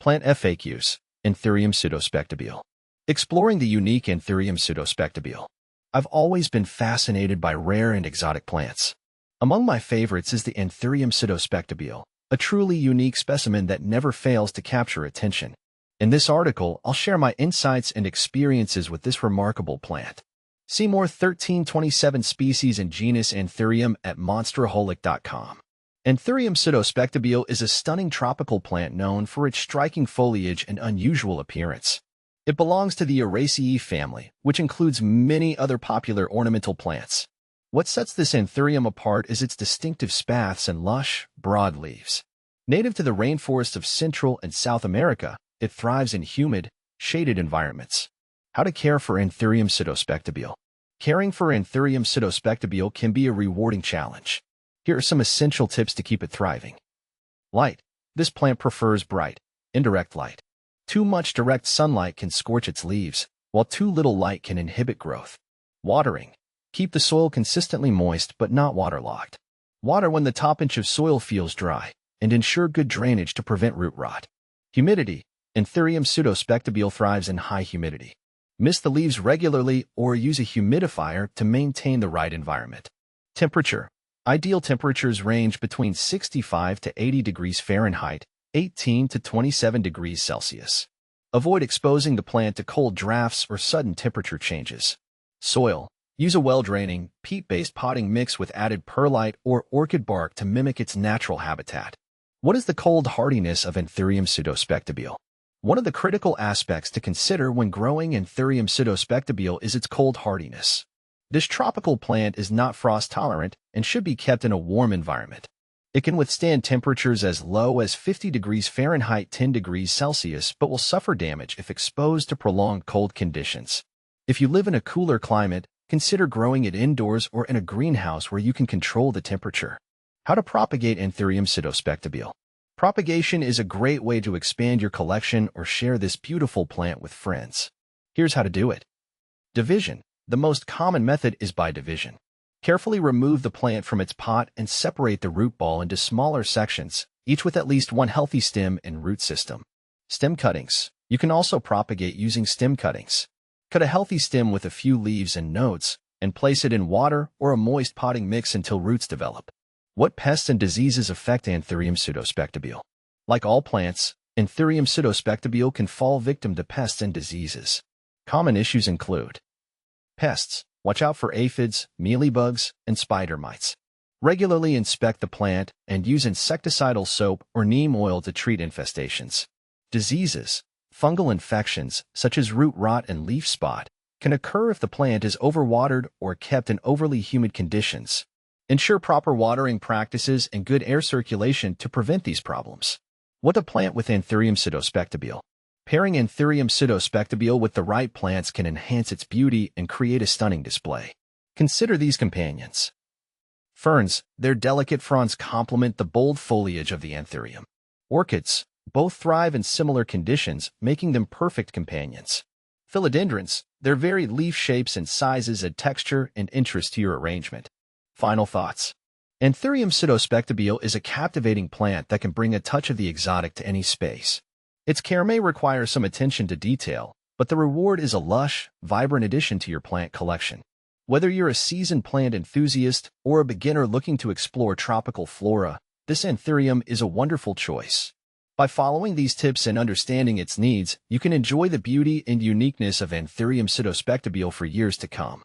Plant FAQs, Anthurium pseudospectabile. Exploring the unique Anthurium pseudospectabile. I've always been fascinated by rare and exotic plants. Among my favorites is the Anthurium pseudospectabile, a truly unique specimen that never fails to capture attention. In this article, I'll share my insights and experiences with this remarkable plant. See more 1327 species and genus Anthurium at monsteraholic.com. Anthurium pseudospectabile is a stunning tropical plant known for its striking foliage and unusual appearance. It belongs to the Araceae family, which includes many other popular ornamental plants. What sets this Anthurium apart is its distinctive spathes and lush, broad leaves. Native to the rainforests of Central and South America, it thrives in humid, shaded environments. How to care for Anthurium pseudospectabile. Caring for Anthurium pseudospectabile can be a rewarding challenge. Here are some essential tips to keep it thriving. Light. This plant prefers bright, indirect light. Too much direct sunlight can scorch its leaves, while too little light can inhibit growth. Watering. Keep the soil consistently moist but not waterlogged. Water when the top inch of soil feels dry, and ensure good drainage to prevent root rot. Humidity. Anthurium pseudospectabile thrives in high humidity. Mist the leaves regularly or use a humidifier to maintain the right environment. Temperature. Ideal temperatures range between 65 to 80 degrees Fahrenheit, 18 to 27 degrees Celsius. Avoid exposing the plant to cold drafts or sudden temperature changes. Soil. Use a well-draining, peat-based potting mix with added perlite or orchid bark to mimic its natural habitat. What is the cold hardiness of Anthurium pseudospectabile? One of the critical aspects to consider when growing Anthurium pseudospectabile is its cold hardiness. This tropical plant is not frost-tolerant and should be kept in a warm environment. It can withstand temperatures as low as 50 degrees Fahrenheit 10 degrees Celsius but will suffer damage if exposed to prolonged cold conditions. If you live in a cooler climate, consider growing it indoors or in a greenhouse where you can control the temperature. How to propagate Anthurium pseudospectabile. Propagation is a great way to expand your collection or share this beautiful plant with friends. Here's how to do it. Division. The most common method is by division. Carefully remove the plant from its pot and separate the root ball into smaller sections, each with at least one healthy stem and root system. Stem cuttings. You can also propagate using stem cuttings. Cut a healthy stem with a few leaves and nodes, and place it in water or a moist potting mix until roots develop. What pests and diseases affect Anthurium pseudospectabile? Like all plants, Anthurium pseudospectabile can fall victim to pests and diseases. Common issues include pests. Watch out for aphids, mealybugs, and spider mites. Regularly inspect the plant and use insecticidal soap or neem oil to treat infestations. Diseases. Fungal infections, such as root rot and leaf spot, can occur if the plant is overwatered or kept in overly humid conditions. Ensure proper watering practices and good air circulation to prevent these problems. What to plant with Anthurium pseudospectabile? Pairing Anthurium pseudospectabile with the right plants can enhance its beauty and create a stunning display. Consider these companions. Ferns. Their delicate fronds complement the bold foliage of the Anthurium. Orchids. Both thrive in similar conditions, making them perfect companions. Philodendrons. Their varied leaf shapes and sizes add texture and interest to your arrangement. Final thoughts. Anthurium pseudospectabile is a captivating plant that can bring a touch of the exotic to any space. Its care may require some attention to detail, but the reward is a lush, vibrant addition to your plant collection. Whether you're a seasoned plant enthusiast or a beginner looking to explore tropical flora, this Anthurium is a wonderful choice. By following these tips and understanding its needs, you can enjoy the beauty and uniqueness of Anthurium pseudospectabile for years to come.